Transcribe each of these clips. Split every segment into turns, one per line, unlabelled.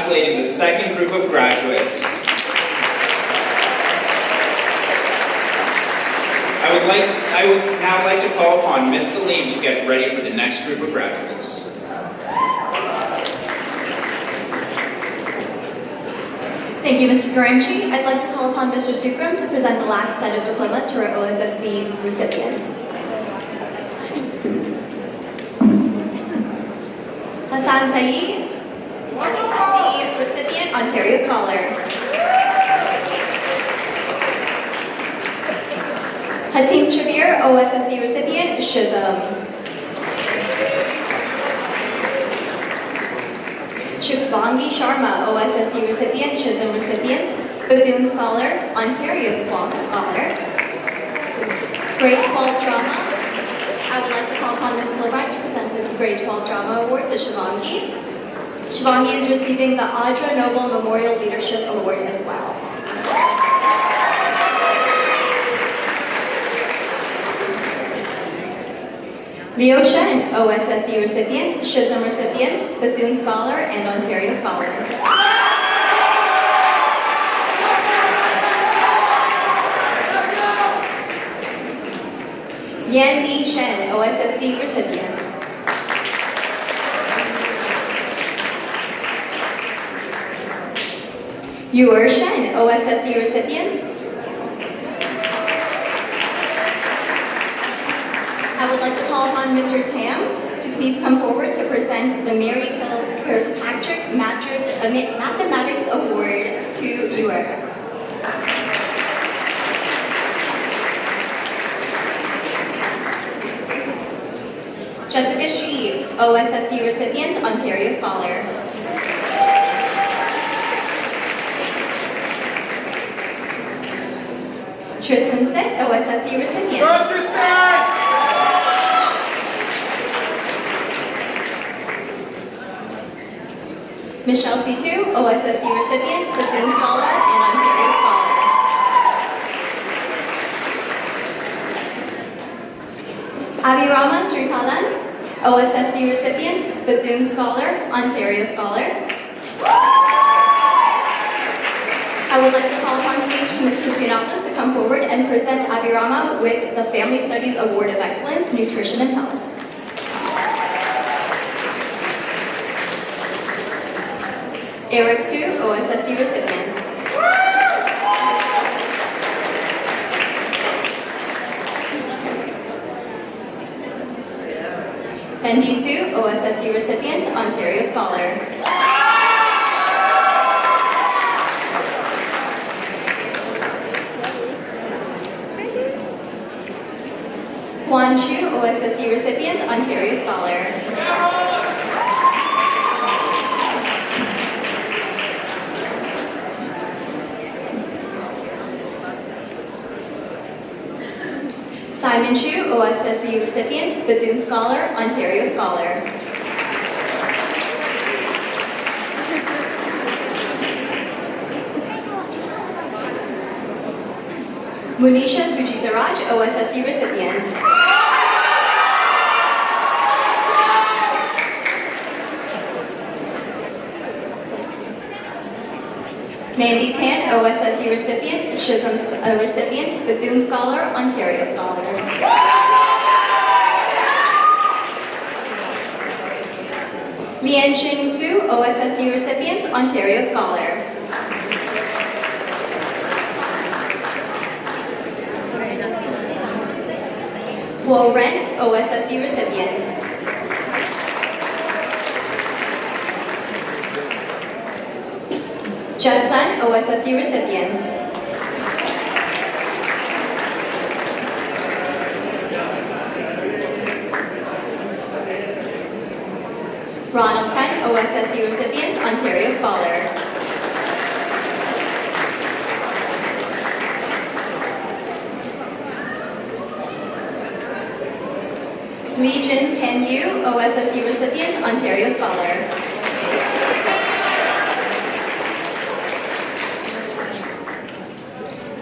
congratulating the second group of graduates. I would now like to call upon Miss Salim to get ready for the next group of graduates.
Thank you, Mr. Karamchi. I'd like to call upon Mr. Sukram to present the last set of diplomas to our OSSD recipients. Hassan Saeed, OSSD recipient, Ontario Scholar. Hatim Shabir, OSSD recipient, Shizm. Shubhangi Sharma, OSSD recipient, Shizm recipient, Bethune Scholar, Ontario Scholar. Grade 12 Drama. I would like to call upon Ms. Kilbright to present the Grade 12 Drama Award to Shubhangi. Shubhangi is receiving the Audra Noble Memorial Leadership Award as well. Leo Shen, OSSD recipient, Shizm recipient, Bethune Scholar, and Ontario Scholar. Yan Li Shen, OSSD recipient. Yuer Shen, OSSD recipient. I would like to call upon Mr. Tam to please come forward to present the Mary Kirkpatrick Mathematics Award to Yuer. Jessica Shi, OSSD recipient, Ontario Scholar. Tristan Sitt, OSSD recipient. Michelle C2, OSSD recipient, Bethune Scholar, and Ontario Scholar. Abhirama Sripalan, OSSD recipient, Bethune Scholar, Ontario Scholar. I would like to call upon stage Ms. Katunopoulos to come forward and present Abhirama with the Family Studies Award of Excellence, Nutrition and Health. Eric Su, OSSD recipient. Fendi Su, OSSD recipient, Ontario Scholar. Juan Chu, OSSD recipient, Ontario Scholar. Simon Chu, OSSD recipient, Bethune Scholar, Ontario Scholar. Munisha Sujitaraj, OSSD recipient. Mandy Tan, OSSD recipient, Shizm recipient, Bethune Scholar, Ontario Scholar. Lian Ching Su, OSSD recipient, Ontario Scholar. Wo Ren, OSSD recipient. Jeff Sun, OSSD recipient. Ronald Ten, OSSD recipient, Ontario Scholar. Li Jin Ten Yu, OSSD recipient, Ontario Scholar.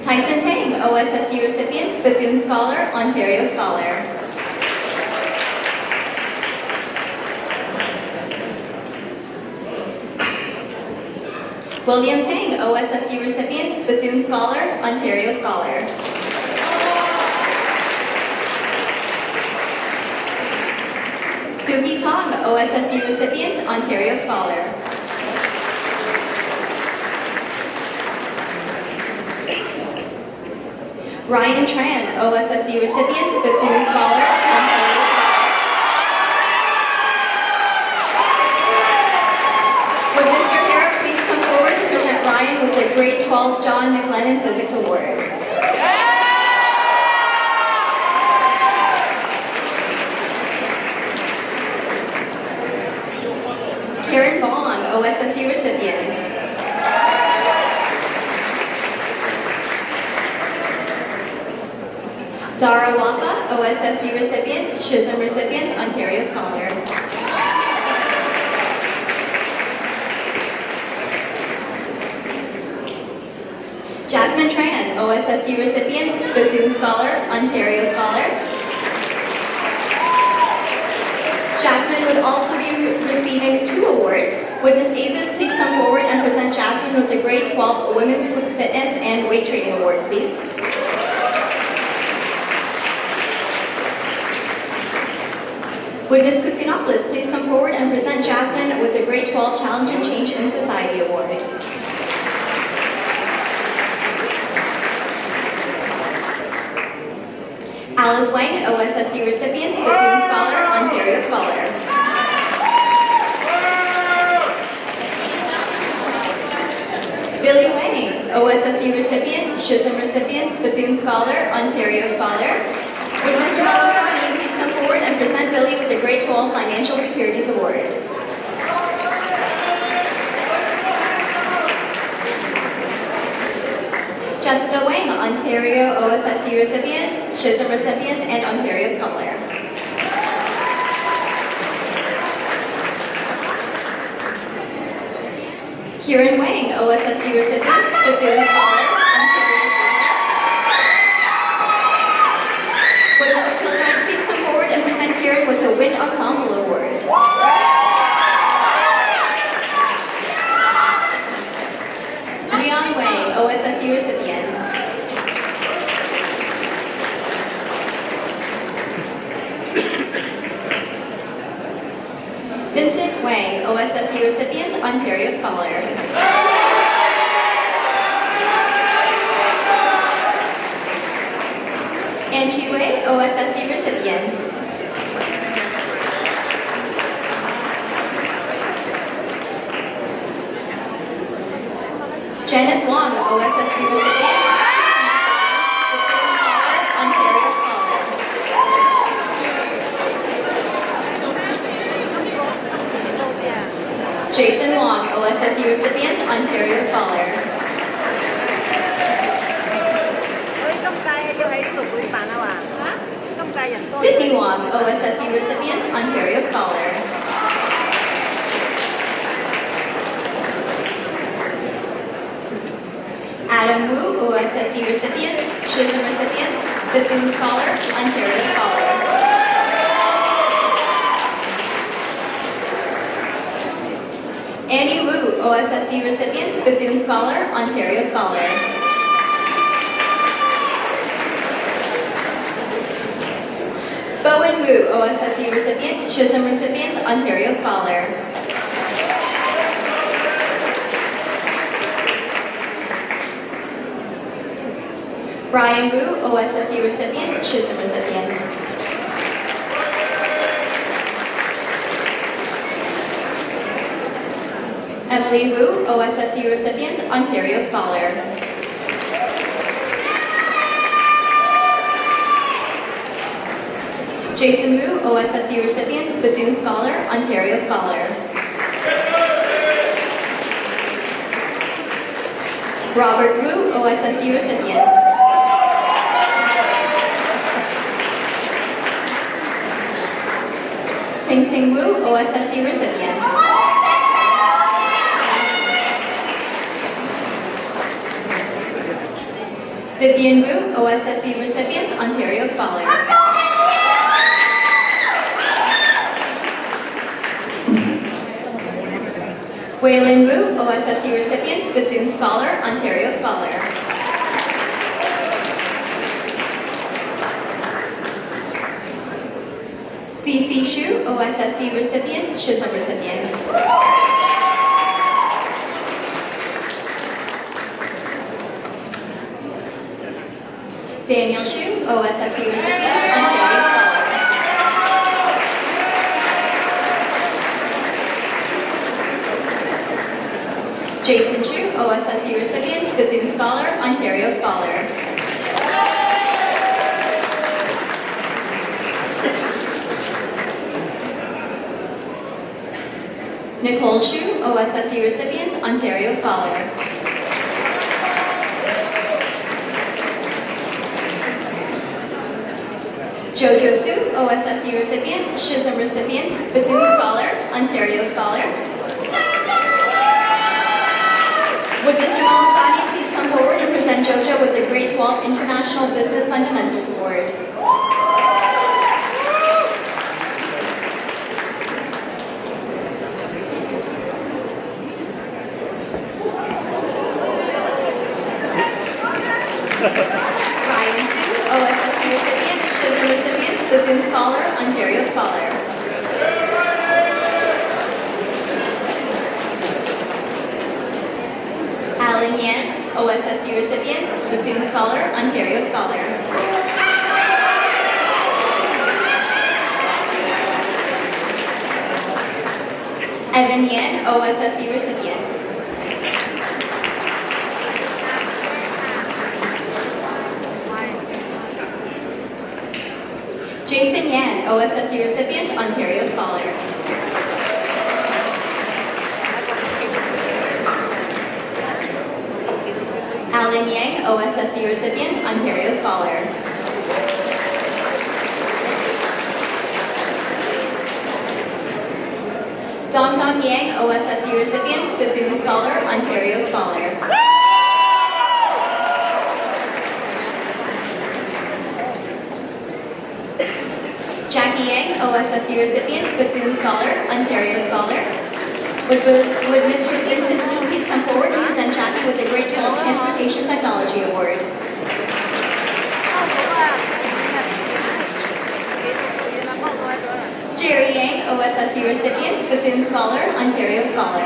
Tyson Tang, OSSD recipient, Bethune Scholar, Ontario Scholar. William Tang, OSSU recipient, Bethune Scholar, Ontario Scholar. Suki Tong, OSSU recipient, Ontario Scholar. Ryan Tran, OSSU recipient, Bethune Scholar, Ontario Scholar. Would Mr. Harrop please come forward to present Ryan with the Grade 12 John McLennan Physics Award. Karen Bong, OSSU recipient. Zara Wampa, OSSU recipient, Chisholm recipient, Ontario Scholar. Jasmine Tran, OSSU recipient, Bethune Scholar, Ontario Scholar. Jasmine would also be receiving 2 awards. Would Ms. Azes please come forward and present Jasmine with the Grade 12 Women's Fitness and Weight Training Award, please? Would Ms. Koutsinopoulos please come forward and present Jasmine with the Grade 12 Challenge and Change in Society Award? Alice Wang, OSSU recipient, Bethune Scholar, Ontario Scholar. Billy Wang, OSSU recipient, Chisholm recipient, Bethune Scholar, Ontario Scholar. Would Mr. Malasani please come forward and present Billy with the Grade 12 Financial Securities Award? Jessica Wang, Ontario OSSU recipient, Chisholm recipient, and Ontario Scholar. Kieran Wang, OSSU recipient, Bethune Scholar, Ontario Scholar. Would Ms. Kilbride please come forward and present Kieran with the Wind Ensemble Award? Leon Wang, OSSU recipient. Vincent Wang, OSSU recipient, Ontario Scholar. Angie Wei, OSSU recipient. Janice Wong, OSSU recipient, Bethune Scholar, Ontario Scholar. Jason Wong, OSSU recipient, Ontario Scholar. Sydney Wong, OSSU recipient, Ontario Scholar. Adam Wu, OSSU recipient, Chisholm recipient, Bethune Scholar, Ontario Scholar. Annie Wu, OSSU recipient, Bethune Scholar, Ontario Scholar. Bowen Wu, OSSU recipient, Chisholm recipient, Ontario Scholar. Brian Wu, OSSU recipient, Chisholm recipient. Emily Wu, OSSU recipient, Ontario Scholar. Jason Wu, OSSU recipient, Bethune Scholar, Ontario Scholar. Robert Wu, OSSU recipient. Ting Ting Wu, OSSU recipient. Vivian Wu, OSSU recipient, Ontario Scholar. Waylon Wu, OSSU recipient, Scholar, Ontario Scholar. CC Shu, OSSD recipient, Chisholm recipient. Daniel Shu, OSSD recipient, Ontario Scholar. Jason Chu, OSSD recipient, Bethune Scholar, Ontario Scholar. Nicole Shu, OSSD recipient, Ontario Scholar. Jojo Su, OSSD recipient, Chisholm recipient, Bethune Scholar, Ontario Scholar. Would Mr. Malasani please come forward and present Jojo with the Grade 12 International Business Fundamentals Award. Ryan Su, OSSD recipient, Chisholm recipient, Bethune Scholar, Ontario Scholar. Alan Yan, OSSD recipient, Bethune Scholar, Ontario Scholar. Evan Yan, OSSD recipient. Jason Yan, OSSD recipient, Ontario Scholar. Alan Yang, OSSD recipient, Ontario Scholar. Dong Dong Yang, OSSD recipient, Bethune Scholar, Ontario Scholar. Jackie Yang, OSSD recipient, Bethune Scholar, Ontario Scholar. Would Mr. Vincent Liu please come forward and present Jackie with the Grade 12 Transportation Technology Award. Jerry Yang, OSSD recipient, Bethune Scholar, Ontario Scholar.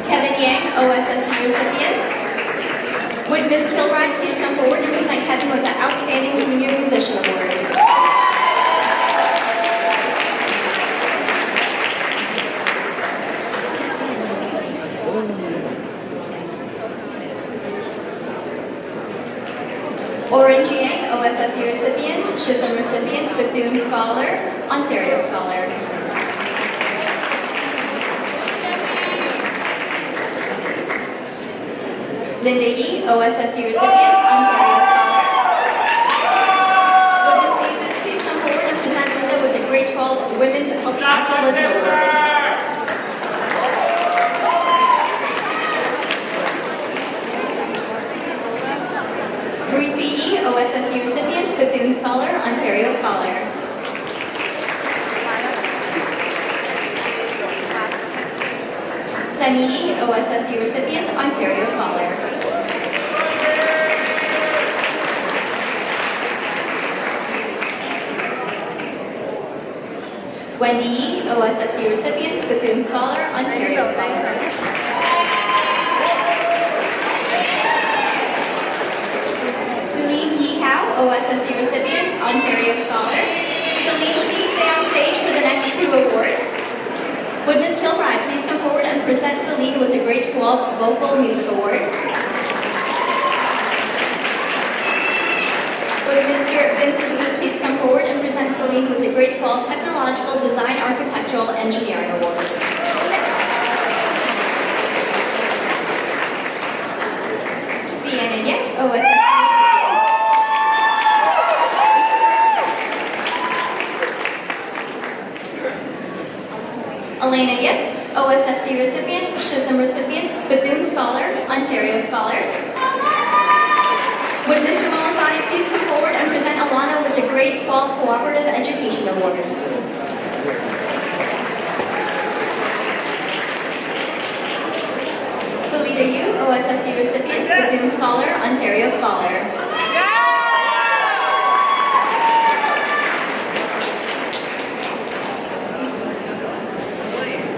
Kevin Yang, OSSD recipient. Would Ms. Kilbride please come forward and present Kevin with the Outstanding Senior Musician Award. Orange Yang, OSSD recipient, Chisholm recipient, Bethune Scholar, Ontario Scholar. Linda Yi, OSSD recipient, Ontario Scholar. Would Ms. Hazes please come forward and present Linda with the Grade 12 Women's Healthy Active Living Award. OSSD recipient, Bethune Scholar, Ontario Scholar. Sunny Yi, OSSD recipient, Ontario Scholar. Wendy Yi, OSSD recipient, Bethune Scholar, Ontario Scholar. OSSD recipient, Ontario Scholar. Celine, please stay on stage for the next 2 awards. Would Ms. Kilbride please come forward and present Celine with the Grade 12 Vocal Music Award. Would Mr. Vincent Liu please come forward and present Celine with the Grade 12 Technological Design Architectural Engineering Award. Sienna Yek, OSSD. Elena Yip, OSSD recipient, Chisholm recipient, Bethune Scholar, Ontario Scholar. Would Mr. Malasani please come forward and present Alana with the Grade 12 Cooperative Education Award. OSSU recipient, Bethune Scholar, Ontario Scholar.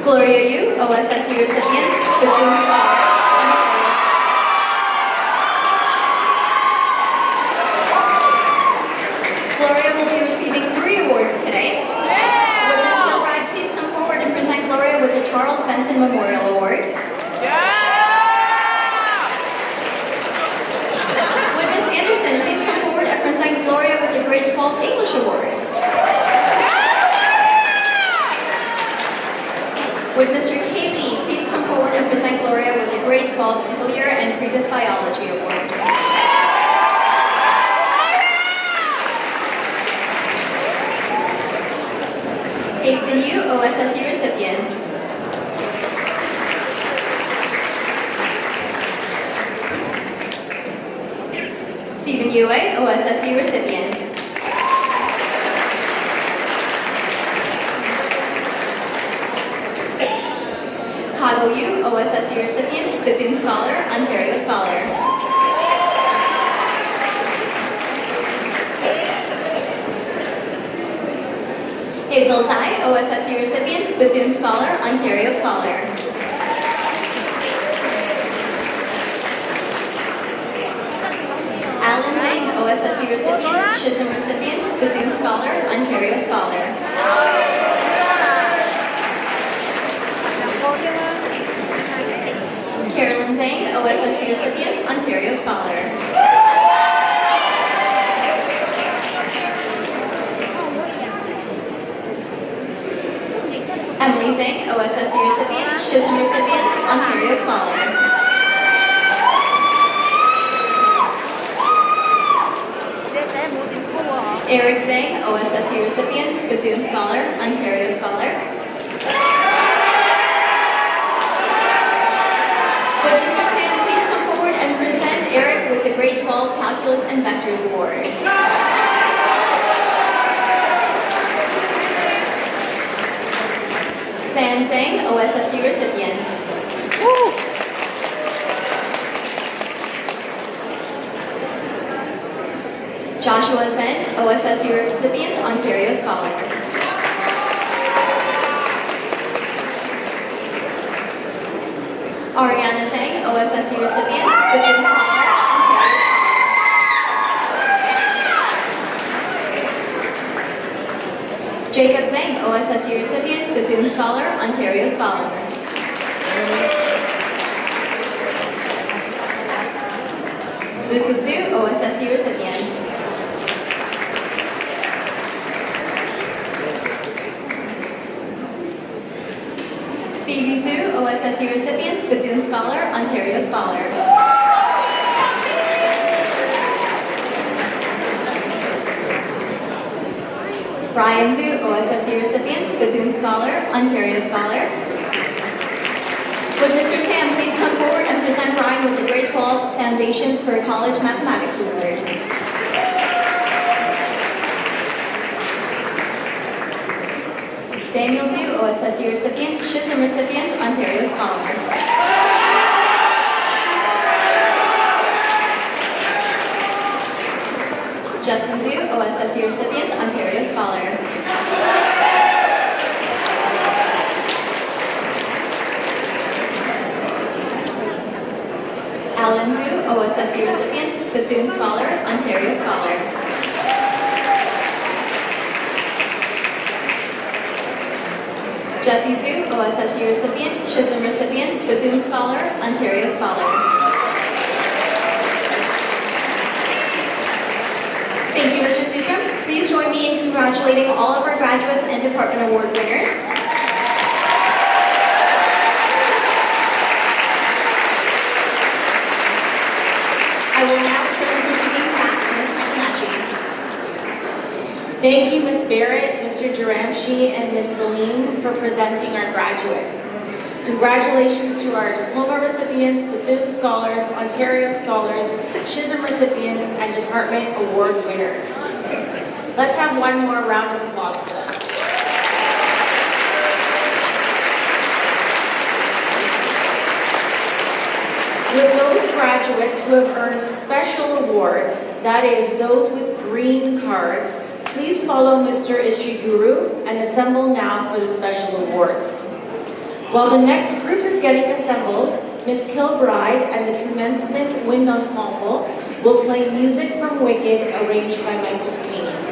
Gloria Yu, OSSU recipient, Bethune Scholar, Ontario. Gloria will be receiving 3 awards today. Would Ms. Gilbride please come forward and present Gloria with the Charles Benson Memorial Award? Would Ms. Anderson please come forward and present Gloria with the Grade 12 English Award? Would Mr. Haley please come forward and present Gloria with the Grade 12 Clear and Previous Biology Award? Hasten Yu, OSSU recipient. Stephen Yue, OSSU recipient. Kago Yu, OSSU recipient, Bethune Scholar, Ontario Scholar. Hazel Tsai, OSSU recipient, Bethune Scholar, Ontario Scholar. Alan Zhang, OSSU recipient, Schism recipient, Bethune Scholar, Ontario Scholar. Carolyn Zhang, OSSU recipient, Ontario Scholar. Emily Zhang, OSSU recipient, Schism recipient, Ontario Scholar. Eric Zhang, OSSU recipient, Bethune Scholar, Ontario Scholar. Would Mr. Tan please come forward and present Eric with the Grade 12 Calculus and Vectors Award? Sam Zhang, OSSU recipient. Joshua Zen, OSSU recipient, Ontario Scholar. Ariana Zhang, OSSU recipient, Bethune Scholar, Ontario Scholar. Jacob Zhang, OSSU recipient, Bethune Scholar, Ontario Scholar. Lucas Zhu, OSSU recipient. Phoebe Zhu, OSSU recipient, Bethune Scholar, Ontario Scholar. Ryan Zhu, OSSU recipient, Bethune Scholar, Ontario Scholar. Would Mr. Tam please come forward and present Ryan with the Grade 12 Foundations for College Mathematics Award? Daniel Zhu, OSSU recipient, Schism recipient, Ontario Scholar. Justin Zhu, OSSU recipient, Ontario Scholar. Alan Zhu, OSSU recipient, Bethune Scholar, Ontario Scholar. Jesse Zhu, OSSU recipient, Schism recipient, Bethune Scholar, Ontario Scholar. Thank you, Mr. Sukram. Please join me in congratulating all of our graduates and department award winners. I will now turn the proceedings back to Ms. Kalinacci.
Thank you, Ms. Barrett, Mr. Jaramshi, and Ms. Salim for presenting our graduates. Congratulations to our diploma recipients, Bethune Scholars, Ontario Scholars, Schism recipients, and department award winners. Let's have one more round of applause for them. With those graduates who have earned special awards, that is, those with green cards, please follow Mr. Ishiguro and assemble now for the special awards. While the next group is getting assembled, Ms. Kilbride and the Commencement Wind Ensemble will play music from Wicked, arranged by Michael Sweeney.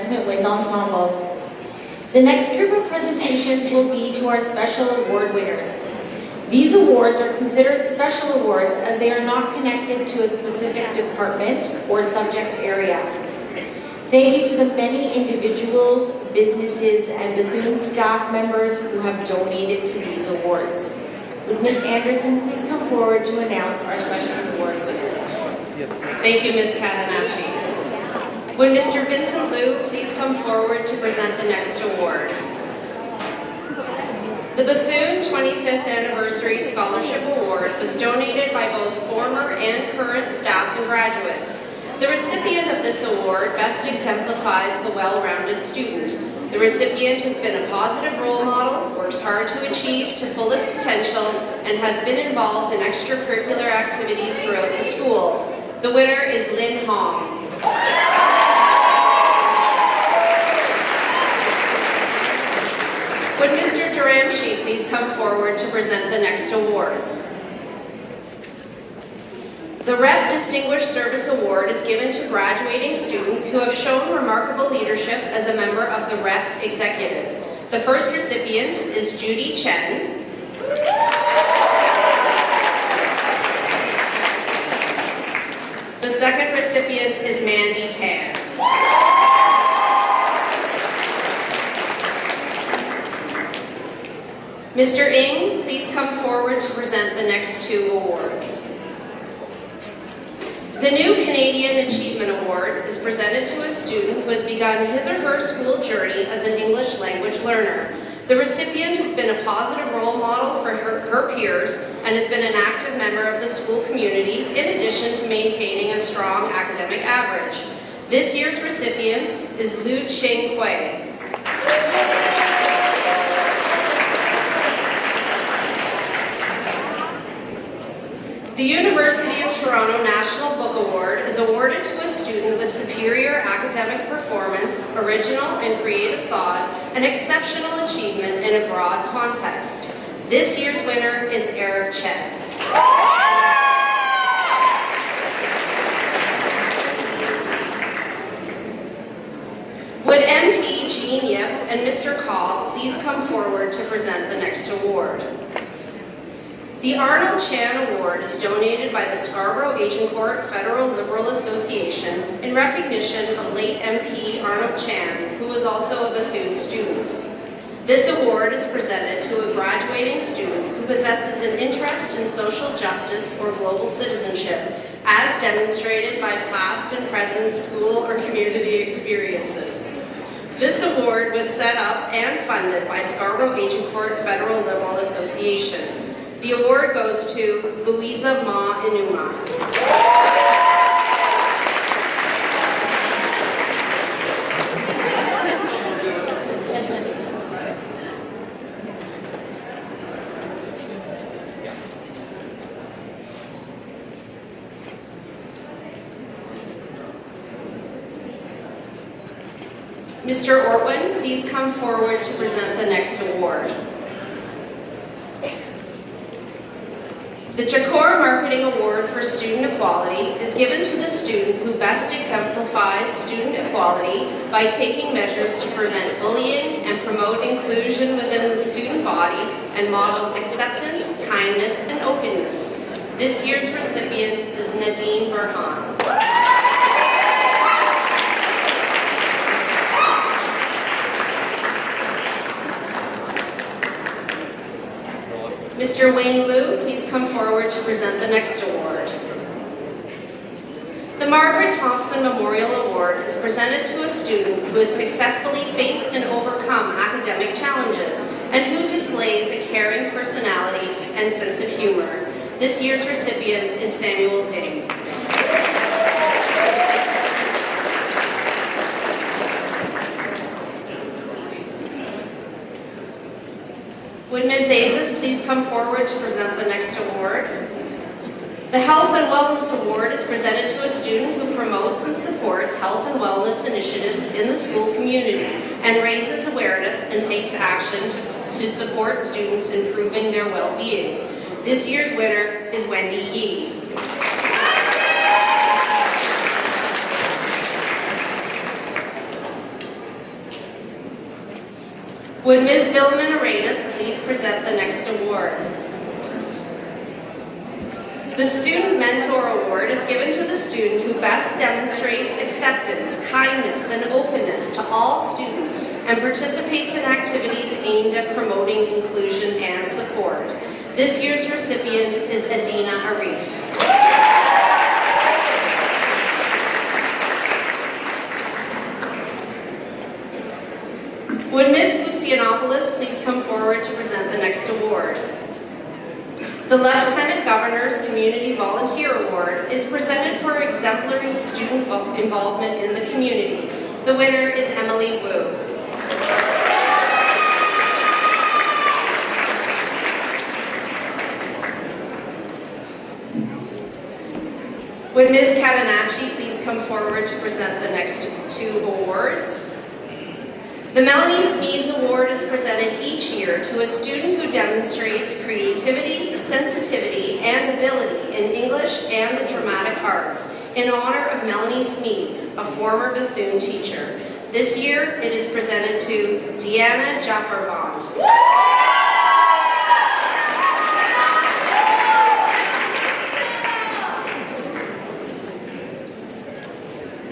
Commencement Wind Ensemble. The next group of presentations will be to our special award winners. These awards are considered special awards as they are not connected to a specific department or subject area. Thank you to the many individuals, businesses, and Bethune staff members who have donated to these awards. Would Ms. Anderson please come forward to announce our special award winners?
Thank you, Ms. Catanacci. Would Mr. Vincent Liu please come forward to present the next award? The Bethune 25th Anniversary Scholarship Award was donated by both former and current staff and graduates. The recipient of this award best exemplifies the well-rounded student. The recipient has been a positive role model, works hard to achieve to fullest potential, and has been involved in extracurricular activities throughout the school. The winner is Lynn Hong. Would Mr. Duramshi please come forward to present the next awards? The REP Distinguished Service Award is given to graduating students who have shown remarkable leadership as a member of the REP Executive. The first recipient is Judy Chen. The second recipient is Mandy Tan. Mr. Ng, please come forward to present the next two awards. The new Canadian Achievement Award is presented to a student who has begun his or her school journey as an English language learner. The recipient has been a positive role model for her peers and has been an active member of the school community in addition to maintaining a strong academic average. This year's recipient is Lu Ching Hui. The University of Toronto National Book Award is awarded to a student with superior academic performance, original and creative thought, and exceptional achievement in a broad context. This year's winner is Eric Chen. Would MP Jean Yip and Mr. Cobb please come forward to present the next award? The Arnold Chan Award is donated by the Scarborough Agincourt Federal Liberal Association in recognition of late MP Arnold Chan, who was also a Bethune student. This award is presented to a graduating student who possesses an interest in social justice or global citizenship, as demonstrated by past and present school or community experiences. This award was set up and funded by Scarborough Agincourt Federal Liberal Association. The award goes to Louisa Ma Inuma. Mr. Ortwin, please come forward to present the next award. The Jakor Marketing Award for Student Equality is given to the student who best exemplifies student equality by taking measures to prevent bullying and promote inclusion within the student body and models acceptance, kindness, and openness. This year's recipient is Nadine Burhan. Mr. Wayne Liu, please come forward to present the next award. The Margaret Thompson Memorial Award is presented to a student who has successfully faced and overcome academic challenges and who displays a caring personality and sense of humor. This year's recipient is Samuel Ding. Would Ms. Azes please come forward to present the next award? The Health and Wellness Award is presented to a student who promotes and supports health and wellness initiatives in the school community and raises awareness and takes action to support students improving their well-being. This year's winner is Wendy Yee. Would Ms. Vilman Arenas please present the next award? The Student Mentor Award is given to the student who best demonstrates acceptance, kindness, and openness to all students and participates in activities aimed at promoting inclusion and support. This year's recipient is Adina Arif. Would Ms. Koutsianopoulos please come forward to present the next award? The Lieutenant Governor's Community Volunteer Award is presented for exemplary student involvement in the community. The winner is Emily Wu. Would Ms. Catanacci please come forward to present the next two awards? The Melanie Smeads Award is presented each year to a student who demonstrates creativity, sensitivity, and ability in English and the dramatic arts in honor of Melanie Smeads, a former Bethune teacher. This year, it is presented to Deanna Jaffervond.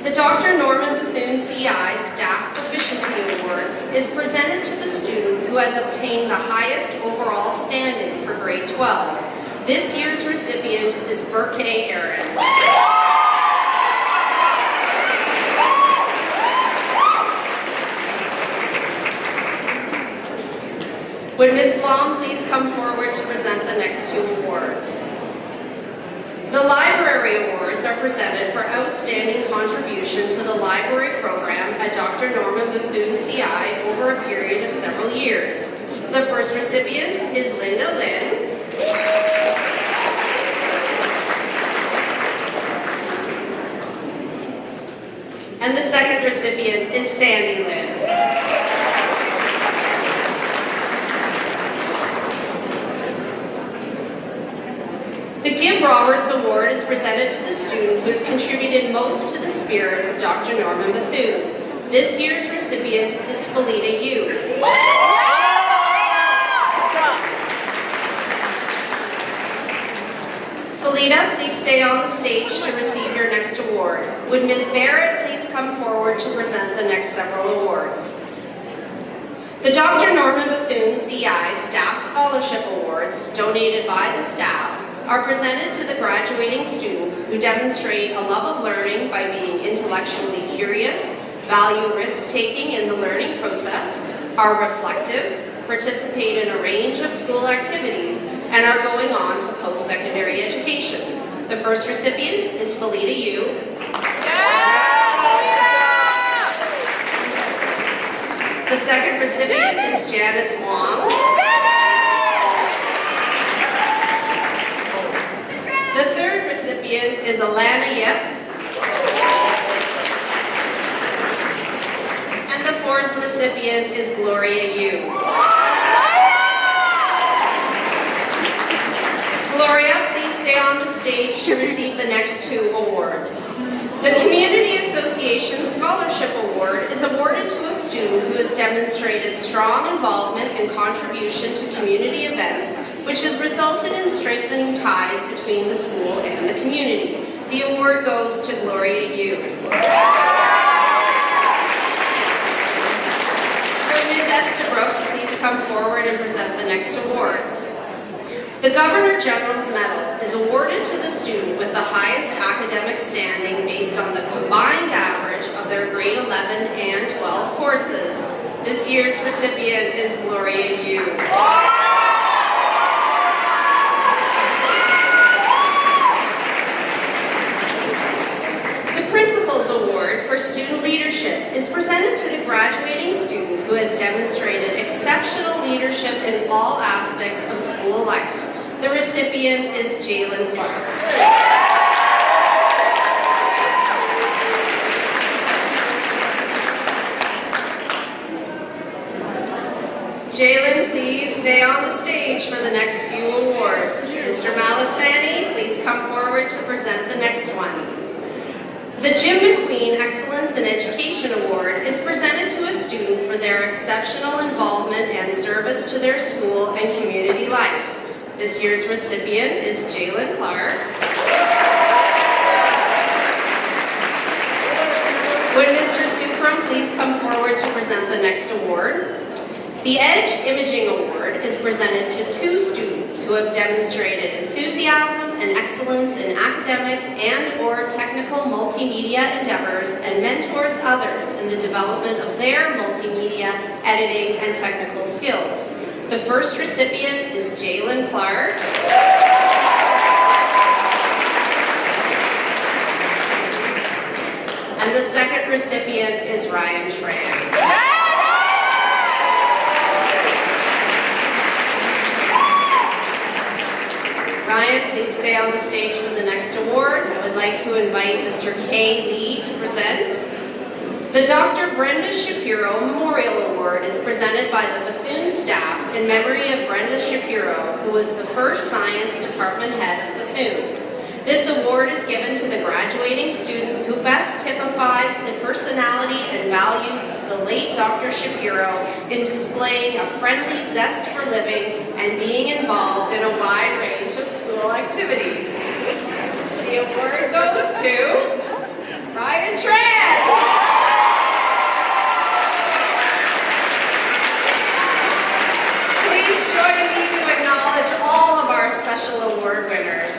The Dr. Norman Bethune CI Staff Proficiency Award is presented to the student who has obtained the highest overall standing for grade 12. This year's recipient is Burke Aaron. Would Ms. Blom please come forward to present the next two awards? The Library Awards are presented for outstanding contribution to the library program at Dr. Norman Bethune CI over a period of several years. The first recipient is Linda Lynn. And the second recipient is Sandy Lynn. The Gib Roberts Award is presented to the student who has contributed most to the spirit of Dr. Norman Bethune. This year's recipient is Felita Yu. Felita, please stay on the stage to receive your next award. Would Ms. Barrett please come forward to present the next several awards? The Dr. Norman Bethune CI Staff Scholarship Awards, donated by the staff, are presented to the graduating students who demonstrate a love of learning by being intellectually curious, value risk-taking in the learning process, are reflective, participate in a range of school activities, and are going on to post-secondary education. The first recipient is Felita Yu. The second recipient is Janice Wong. The third recipient is Alana Yip. And the fourth recipient is Gloria Yu. Gloria, please stay on the stage to receive the next two awards. The Community Association Scholarship Award is awarded to a student who has demonstrated strong involvement and contribution to community events, which has resulted in strengthening ties between the school and the community. The award goes to Gloria Yu. Will Ms. Estabrooks please come forward and present the next awards? The Governor General's Medal is awarded to the student with the highest academic standing based on the combined average of their grade 11 and 12 courses. This year's recipient is Gloria Yu. The Principal's Award for Student Leadership is presented to the graduating student who has demonstrated exceptional leadership in all aspects of school life. The recipient is Jalen Clark. Jalen, please stay on the stage for the next few awards. Mr. Malasani, please come forward to present the next one. The Jim McQueen Excellence in Education Award is presented to a student for their exceptional involvement and service to their school and community life. This year's recipient is Jalen Clark. Would Mr. Supram please come forward to present the next award? The Edge Imaging Award is presented to 2 students who have demonstrated enthusiasm and excellence in academic and/or technical multimedia endeavors and mentors others in the development of their multimedia editing and technical skills. The first recipient is Jalen Clark. And the second recipient is Ryan Tran. Ryan, please stay on the stage for the next award. I would like to invite Mr. Kay Lee to present. The Dr. Brenda Shapiro Memorial Award is presented by the Bethune staff in memory of Brenda Shapiro, who was the first science department head of Bethune. This award is given to the graduating student who best typifies the personality and values of the late Dr. Shapiro in displaying a friendly zest for living and being involved in a wide range of school activities. The award goes to Ryan Tran. Please join me to acknowledge all of our special award winners.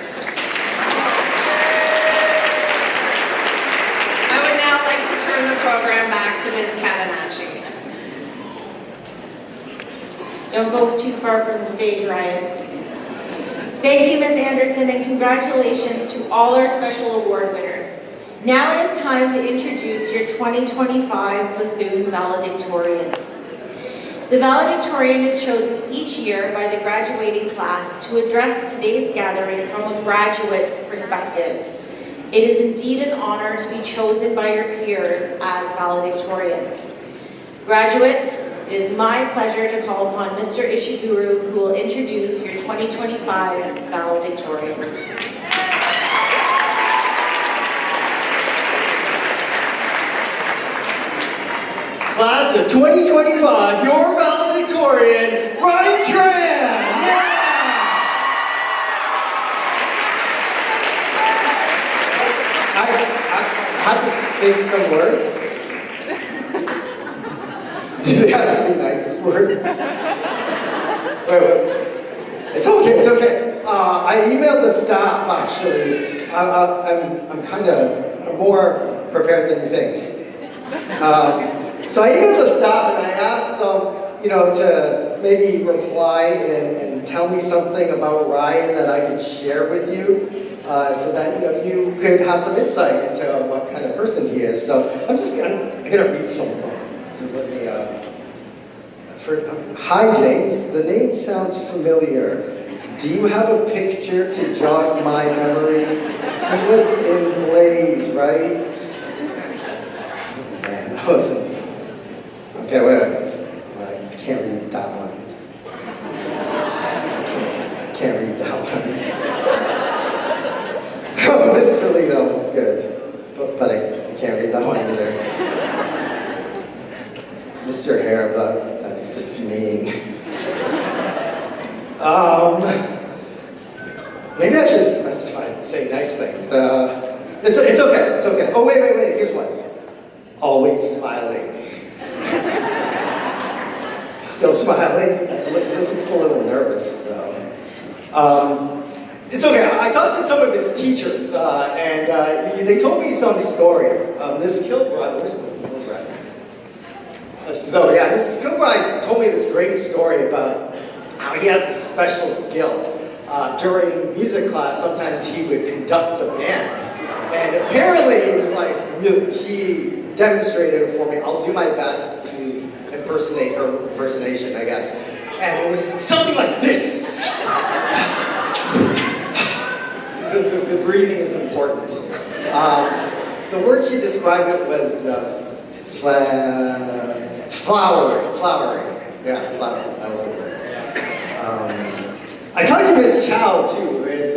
I would now like to turn the program back to Ms. Catanacci.
Don't go too far from the stage, Ryan. Thank you, Ms. Anderson, and congratulations to all our special award winners. Now it is time to introduce your 2025 Bethune valedictorian. The valedictorian is chosen each year by the graduating class to address today's gathering from a graduate's perspective. It is indeed an honor to be chosen by your peers as valedictorian. Graduates, it is my pleasure to call upon Mr. Ishiguro, who will introduce your 2025 valedictorian.
Class of 2025, your valedictorian, Ryan Tran! Yeah! I have to say some words. Do they have to be nice words? Wait. It's okay. I emailed the staff, actually. I'm kind of more prepared than you think. So I emailed the staff and I asked them, to maybe reply and tell me something about Ryan that I could share with you, so that you could have some insight into what kind of person he is. So I'm gonna read some of them. So let me. Hi James, the name sounds familiar. Do you have a picture to jog my memory? He was in Blaze, right? Man, that wasn't. Okay, wait. I can't read that one. Can't read that one. Oh, Mr. Lee, that one's good. But I can't read that one either. Mr. Hairbutt, that's just mean. Maybe I should specify, say nice things. It's okay. Oh, wait, here's one. Always smiling. Still smiling? It looks a little nervous, though. It's okay. I talked to some of his teachers, and they told me some stories. Miss Kilbride, where's Miss Kilbride? So yeah, Mrs. Kilbride told me this great story about how he has a special skill. During music class, sometimes he would conduct the band. And apparently it was like, he demonstrated it for me. I'll do my best to impersonate her impersonation, I guess. And it was something like this. So the breathing is important. The word she described it was flowery. Yeah, flowery, that was the word. I talked to Miss Chow too, his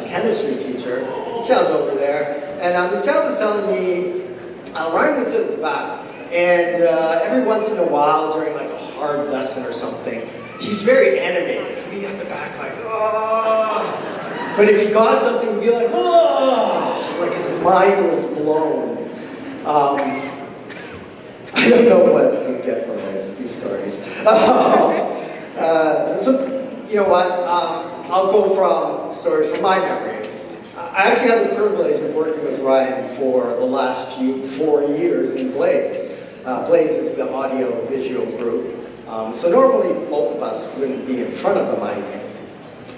chemistry teacher. Miss Chow's over there. And this child was telling me, Ryan would sit at the back, and every once in a while during like a hard lesson or something, he's very animated. He'd be at the back like, oh. But if he got something, he'd be like, oh, like his mind was blown. I don't know what you get from these stories. So, you know what? I'll go from stories from my memory. I actually had the privilege of working with Ryan for the last 4 years in Blaze. Blaze is the audio-visual group. So normally both of us wouldn't be in front of the mic.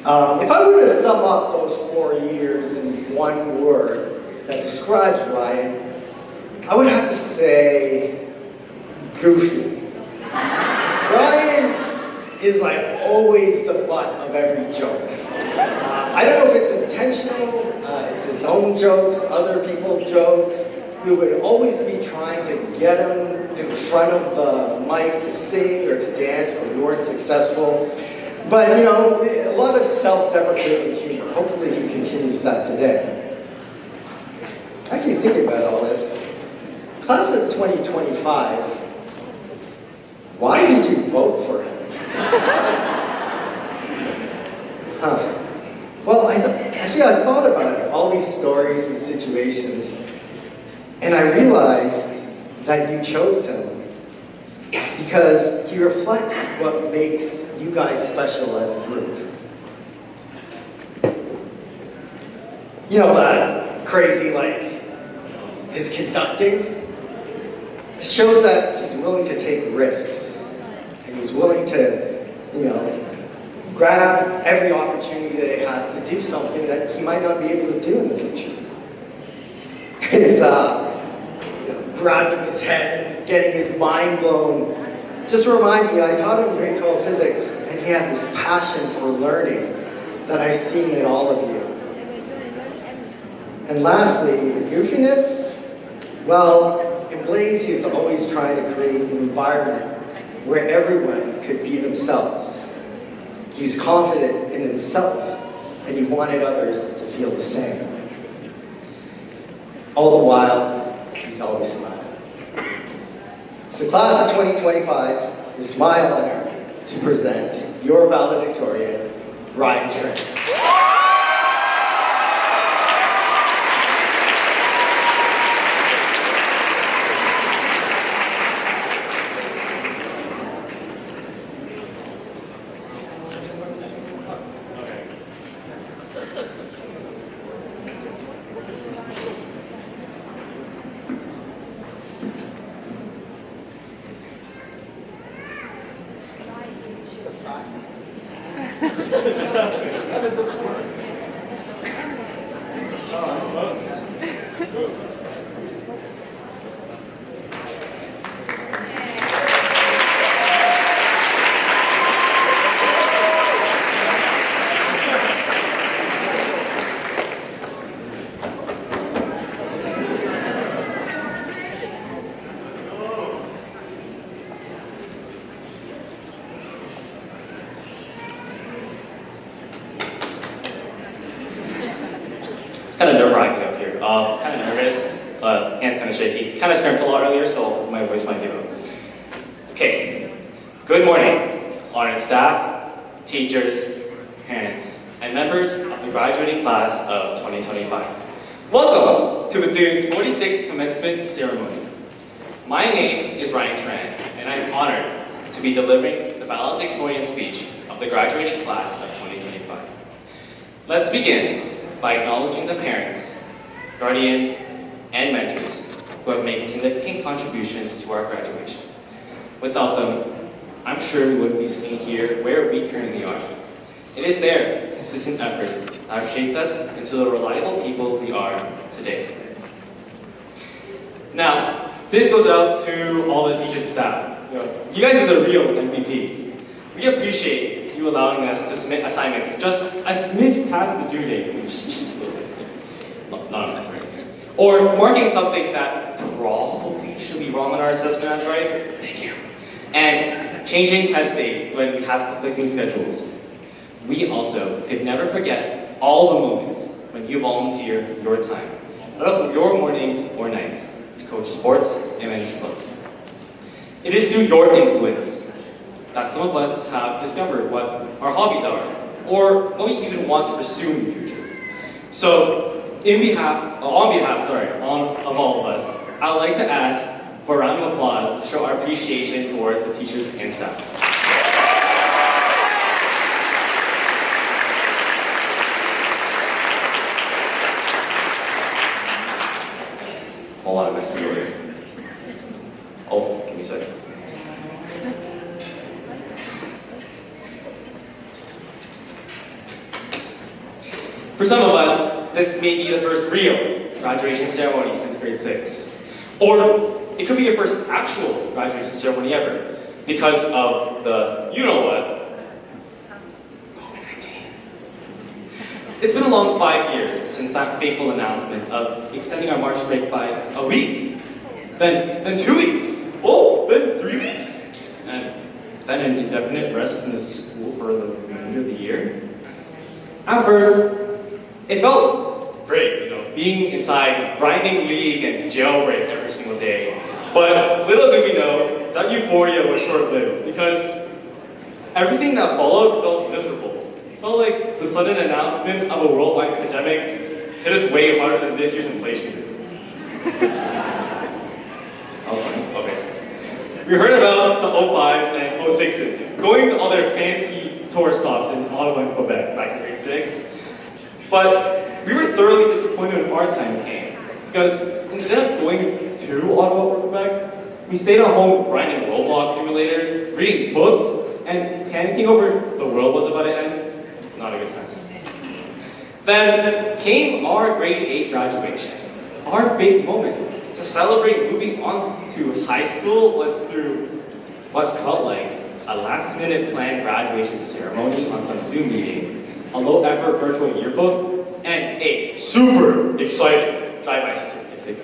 If I were to sum up those 4 years in one word that describes Ryan, I would have to say goofy. Ryan is like always the butt of every joke. I don't know if it's intentional, it's his own jokes, other people's jokes. We would always be trying to get him in front of the mic to sing or to dance, but we weren't successful. But, you know, a lot of self-deprecating humor. Hopefully he continues that today. Actually, thinking about all this, class of 2025, why did you vote for him? Huh. Well, I thought about it, all these stories and situations, and I realized that you chose him because he reflects what makes you guys special as a group. You know, that crazy, like, his conducting, it shows that he's willing to take risks, and he's willing to, you know, grab every opportunity that he has to do something that he might not be able to do in the future. His, grabbing his head and getting his mind blown just reminds me, I taught him grade 12 physics, and he had this passion for learning that I've seen in all of you. And lastly, the goofiness, well, in Blaze, he was always trying to create an environment where everyone could be themselves. He's confident in himself, and he wanted others to feel the same. All the while, he's always smiling. So class of 2025, it is my honor to present your valedictorian, Ryan Tran.
Kind of nerve-wracking up here. Kind of nervous, hands kind of shaky. Kind of scrimped a lot earlier, so my voice might give up. Okay. Good morning, honored staff, teachers, parents, and members of the graduating class of 2025. Welcome to Bethune's 46th commencement ceremony. My name is Ryan Tran, and I'm honored to be delivering the valedictorian speech of the graduating class of 2025. Let's begin by acknowledging the parents, guardians, and mentors who have made significant contributions to our graduation. Without them, I'm sure we wouldn't be sitting here where we currently are. It is their consistent efforts that have shaped us into the reliable people we are today. Now, this goes out to all the teachers and staff. You guys are the real MVPs. We appreciate you allowing us to submit assignments just a smidge past the due date. Just a little bit. Not on that right here. Or marking something that probably should be wrong on our assessment as right. Thank you. And changing test dates when we have conflicting schedules. We also could never forget all the moments when you volunteer your time. out of your mornings or nights to coach sports and manage clubs. It is through your influence that some of us have discovered what our hobbies are, or what we even want to pursue in the future. So, on behalf of all of us, I would like to ask for a round of applause to show our appreciation towards the teachers and staff. Hold on, I messed the order. Oh, give me a second. For some of us, this may be the first real graduation ceremony since grade 6. Or it could be your first actual graduation ceremony ever because of the you-know-what, COVID-19. It's been a long 5 years since that fateful announcement of extending our March break by a week, then 2 weeks, then 3 weeks, and then an indefinite rest from the school for the remainder of the year. At first, it felt great, being inside, grinding league and jailbreak every single day. But little did we know, that euphoria was short-lived because everything that followed felt miserable. It felt like the sudden announcement of a worldwide pandemic hit us way harder than this year's inflation rate. Oh, funny? Okay. We heard about the 05s and 06s going to all their fancy tour stops in Ottawa and Quebec back in grade 6. But we were thoroughly disappointed when our time came, because instead of going to Ottawa or Quebec, we stayed at home grinding Roblox simulators, reading books, and panicking over the world was about to end. Not a good time. Then came our grade 8 graduation. Our big moment to celebrate moving on to high school was through what felt like a last-minute planned graduation ceremony on some Zoom meeting, a low-effort virtual yearbook, and a super exciting drive-by certificate.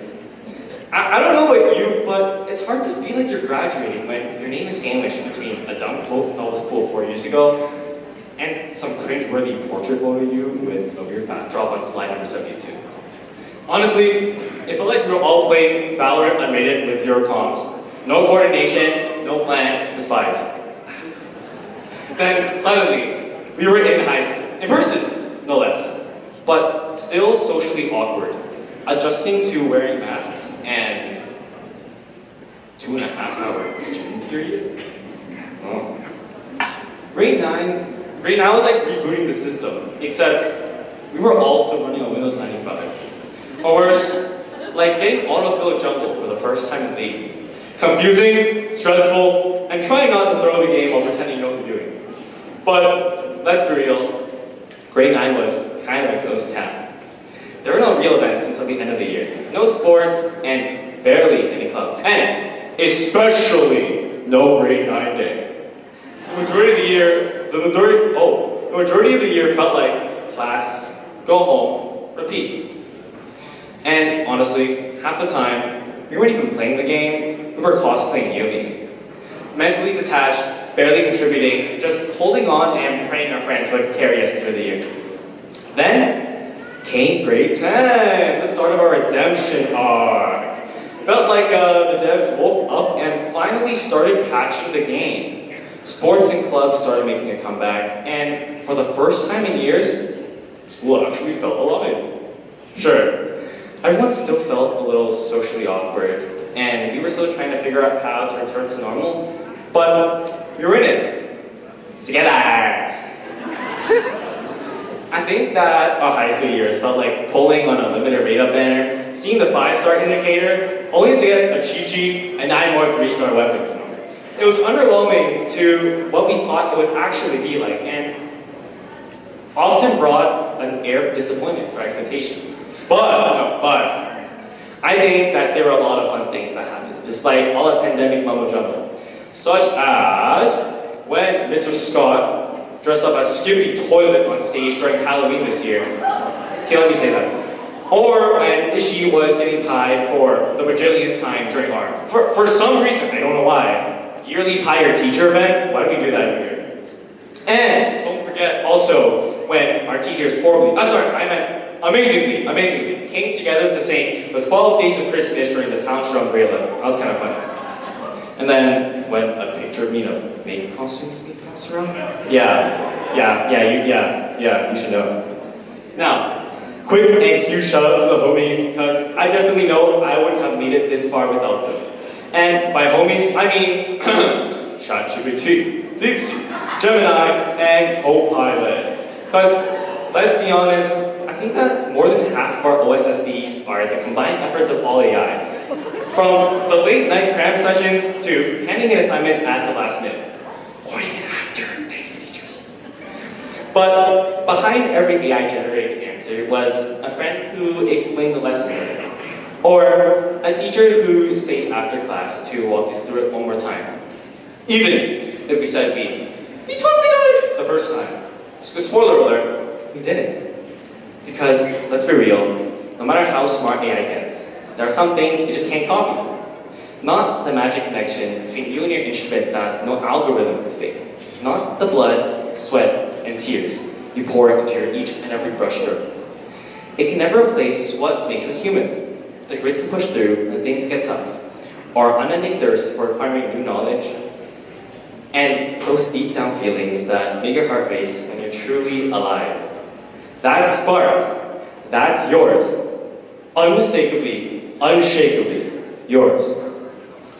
I don't know about you, but it's hard to feel like you're graduating when your name is sandwiched between a dumb quote that was cool 4 years ago and some cringe-worthy portrait photo of you with a weird backdrop on slide number 72. Honestly, it felt like we were all playing Valorant unrated with zero comms. No coordination, no plan, just vibes. Then, suddenly, we were in high school. In person, no less. But still socially awkward. Adjusting to wearing masks and 2.5-hour gym periods. Oh. Grade 9 was like rebooting the system, except we were all still running on Windows 95. Or worse, like getting autofill jungle for the first time in league. Confusing, stressful, and trying not to throw the game while pretending you know what you're doing. But let's be real, grade 9 was kind of a ghost town. There were no real events until the end of the year. No sports, and barely any clubs. And especially no grade 9 day. The majority of the year felt like class, go home, repeat. And honestly, half the time, we weren't even playing the game, we were cosplaying Yumi. Mentally detached, barely contributing, just holding on and praying our friends would carry us through the year. Then came grade 10, the start of our redemption arc. Felt like the devs woke up and finally started patching the game. Sports and clubs started making a comeback, and for the first time in years, school actually felt alive. Sure, everyone still felt a little socially awkward, and we were still trying to figure out how to return to normal, but we were in it. Together! I think that our high school years felt like pulling on a limited rate-up banner, seeing the 5-star indicator, only to get a cheat sheet and 9 more 3-star weapons. It was underwhelming to what we thought it would actually be like, and often brought an air of disappointment to our expectations. But I think that there were a lot of fun things that happened, despite all the pandemic mumbo-jumbo, such as when Mr. Scott dressed up as Skippy Toilet on stage during Halloween this year. Okay, let me say that. Or when Ishii was getting pied for the bajillionth time during art. For some reason, I don't know why, yearly pie your teacher event, why do we do that every year? And don't forget also when our teachers amazingly, came together to sing the 12 Days of Christmas during the town's umbrella. That was kind of funny. And then when a picture of me in a maid costume was being passed around, you should know. Now, quick and huge shout out to the homies, because I definitely know I wouldn't have made it this far without them. And by homies, I mean ChatGPT, DeepSeek, Gemini, and Copilot. Because let's be honest, I think that more than half of our OSSDs are the combined efforts of all AI. From the late night cram sessions to handing in assignments at the last minute. Or even after. Thank you, teachers. But behind every AI-generated answer was a friend who explained the lesson. Or a teacher who stayed after class to walk us through it one more time. Even if we said we totally got it the first time. Just a spoiler alert, we didn't. Because, let's be real, no matter how smart AI gets, there are some things you just can't copy. Not the magic connection between you and your instrument that no algorithm could fake. Not the blood, sweat, and tears you pour into your each and every brushstroke. It can never replace what makes us human. The grit to push through when things get tough. Our unending thirst for acquiring new knowledge. And those deep down feelings that make your heart race when you're truly alive. That spark, that's yours. Unmistakably, unshakably yours.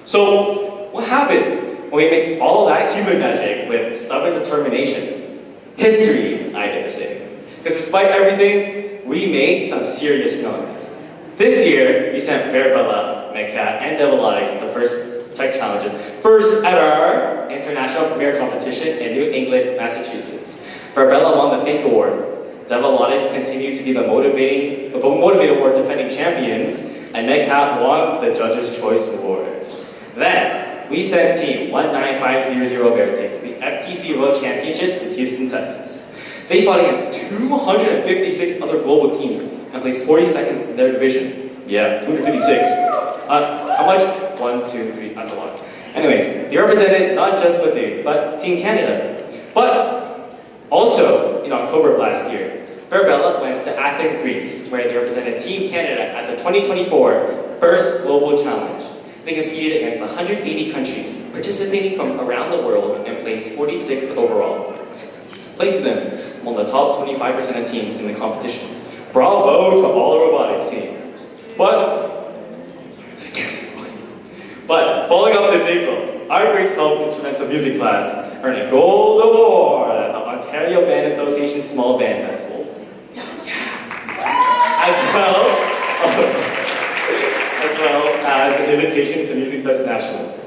So, what happened when we mixed all that human magic with stubborn determination? History, I dare say. Because despite everything, we made some serious noise. This year, we sent Bearbella, Megcat, and Devilotics to the first tech challenges. First at our international premiere competition in New England, Massachusetts. Bearbella won the Think Award. Devilotics continued to be the Motivate Award defending champions, and Megcat won the Judge's Choice Award. Then, we sent Team 19500 Vertex to the FTC World Championships in Houston, Texas. They fought against 256 other global teams and placed 42nd in their division. Yeah, 256. How much? 1, 2, 3, that's a lot. Anyways, they represented not just Bethune, but Team Canada. But also, in October of last year, Bearbella went to Athens, Greece, where they represented Team Canada at the 2024 First Global Challenge. They competed against 180 countries, participating from around the world, and placed 46th overall, placing them among the top 25% of teams in the competition. Bravo to all the robotics teams. But following up this April, our grade 12 instrumental music class earned a gold award at the Ontario Band Association Small Band Festival. As well as an invitation to Music Fest Nationals.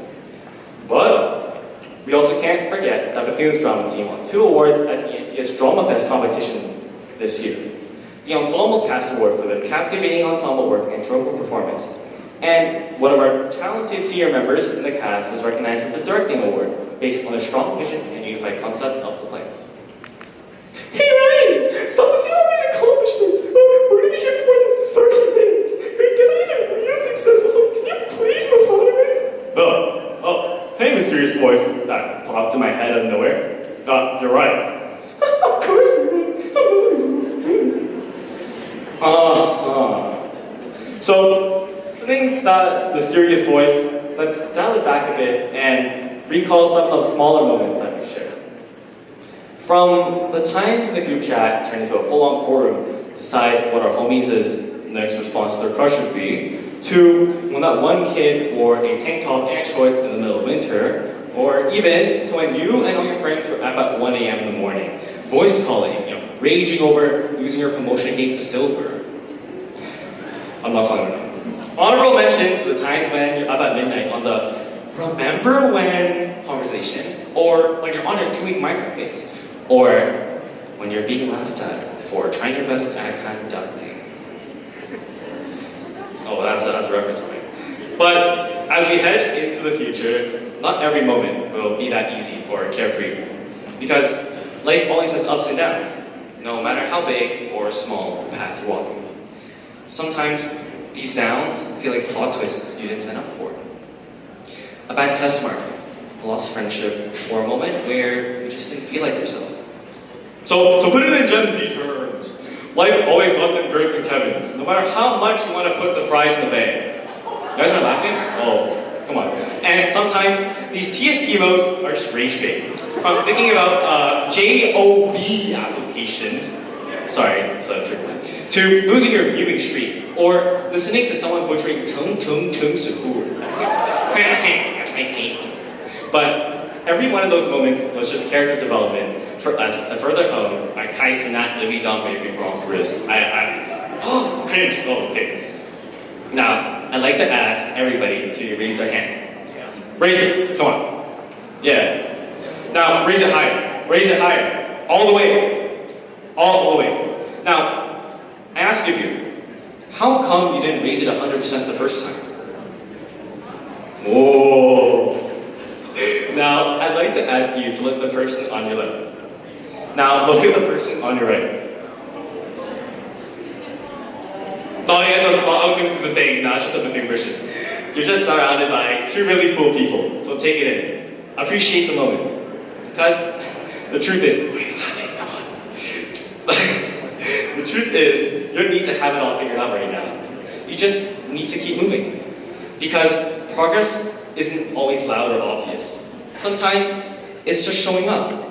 But we also can't forget that Bethune's drama team won 2 awards at the NTS Drama Fest competition this year. The Ensemble Cast Award for the captivating ensemble work and vocal performance. And one of our talented senior members in the cast was recognized with the Directing Award based on the strong vision and unified concept of the play. Hey Ryan! Stop listening to all these accomplishments! We're going to be here for more than 30 minutes! These are real successful, so can you please move on already? Oh, hey mysterious voice that popped in my head out of nowhere. You're right. Of course we will. So, listening to that mysterious voice, let's dial it back a bit and recall some of the smaller moments that we shared. From the time the group chat turned into a full-on courtroom to decide what our homies' next response to their crush would be, to when that one kid wore a tank top and shorts in the middle of winter, or even to when you and all your friends were up at 1 a.m. in the morning, voice calling, raging over losing your promotion game to silver. I'm not calling it now. Honorable mentions to the times when you're up at midnight on the remember when conversations, or when you're on your 2-week migrant phase, or when you're being laughed at for trying your best at conducting. Oh, that's a reference point. But as we head into the future, not every moment will be that easy or carefree. Because life always has ups and downs, no matter how big or small the path you're walking. Sometimes these downs feel like plot twists you didn't sign up for. A bad test mark, a lost friendship, or a moment where you just didn't feel like yourself. So, to put it in Gen Z terms, Life always got them Gertz and Kevins, no matter how much you want to put the fries in the bag. You guys are laughing? Oh, come on. And sometimes these tea Eskimos are just rage bait. From thinking about JOB applications, sorry, it's a trick one, to losing your viewing streak, or listening to someone butchering tung tung tung suhoor. That's my favorite. But every one of those moments was just character development for us to further hone our Kais and not Libby Dom Baby Wrong Chris. Oh, cringe. Oh, okay. Now, I'd like to ask everybody to raise their hand. Raise it. Come on. Yeah. Now, raise it higher. Raise it higher. All the way. All the way. Now, I ask of you, how come you didn't raise it 100% the first time? Whoa. Now, I'd like to ask you to look at the person on your left. Now, look at the person on your right. Oh, yes, I was going through the thing, not just the Bethune version. You're just surrounded by two really cool people, so take it in. Appreciate the moment. Because the truth is, come on. The truth is, you don't need to have it all figured out right now. You just need to keep moving. Because progress isn't always loud or obvious. Sometimes it's just showing up,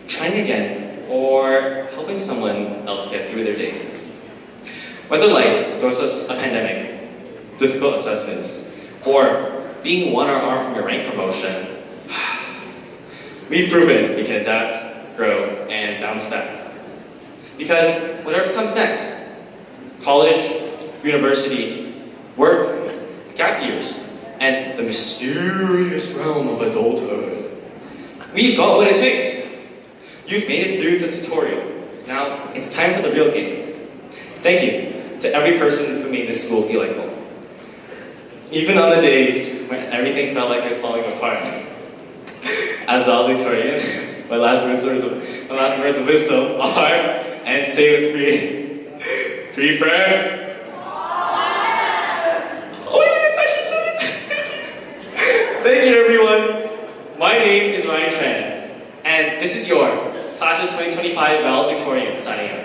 trying again, or helping someone else get through their day. Whether life throws us a pandemic, difficult assessments, or being 1 hour from your rank promotion, we've proven we can adapt, grow, and bounce back. Because whatever comes next, college, university, work, gap years, and the mysterious realm of adulthood, we've got what it takes. You've made it through the tutorial. Now, it's time for the real game. Thank you to every person who made this school feel like home. Even on the days when everything felt like it was falling apart. As valedictorian, my last words of wisdom are, and say with me, pre-prayer. Oh my God, it's actually so Thank you, everyone. My name is Ryan Tran, and this is your Class of 2025 valedictorian signing out.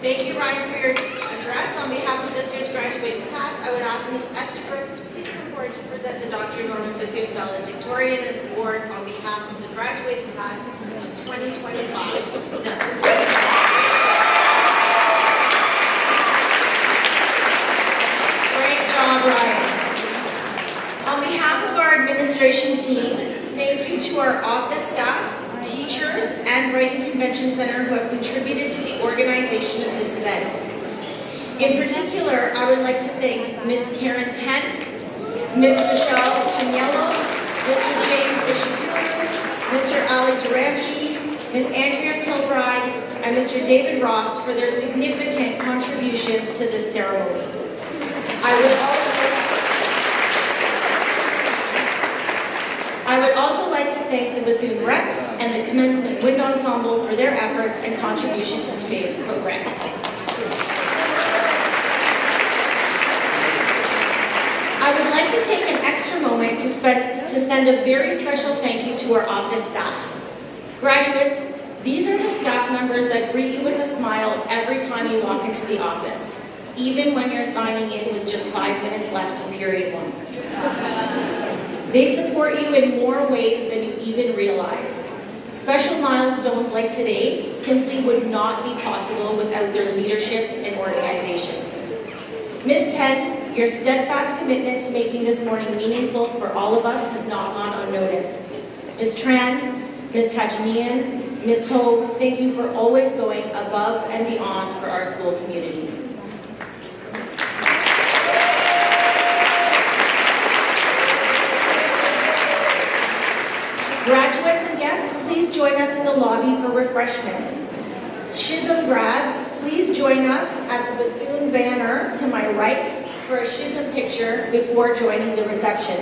Thank you, Ryan, for your address. On behalf of this year's graduating class, I would ask Ms. Esterbrook to please come forward to present the Dr. Norman Bethune Valedictorian Award on behalf of the graduating class of 2025. Great job, Ryan. On behalf of our administration team, thank you to our office staff, teachers, and Writing Convention Center who have contributed to the organization of this event. In particular, I would like to thank Ms. Karen Ten, Ms. Michelle Caniello, Mr. James Ishikuru, Mr. Ali Duramshi, Ms. Andrea Kilbride, and Mr. David Ross for their significant contributions to this ceremony. I would also like to thank the Bethune Reps and the Commencement Wind Ensemble for their efforts and contribution to today's program. I would like to take an extra moment to send a very special thank you to our office staff. Graduates, these are the staff members that greet you with a smile every time you walk into the office, even when you're signing in with just 5 minutes left in period 1. They support you in more ways than you even realize. Special milestones like today simply would not be possible without their leadership and organization. Ms. Ten, your steadfast commitment to making this morning meaningful for all of us has not gone unnoticed. Ms. Tran, Ms. Hajimian, Ms. Ho, thank you for always going above and beyond for our school community. Graduates and guests, please join us in the lobby for refreshments. Schism grads, please join us at the Bethune banner to my right for a Schism picture before joining the reception.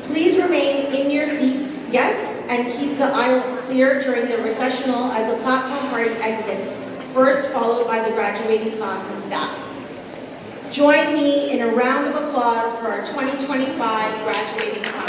Please remain in your seats, guests, and keep the aisles clear during the recessional as the platform party exits, first followed by the graduating class and staff. Join me in a round of applause for our 2025 graduating class.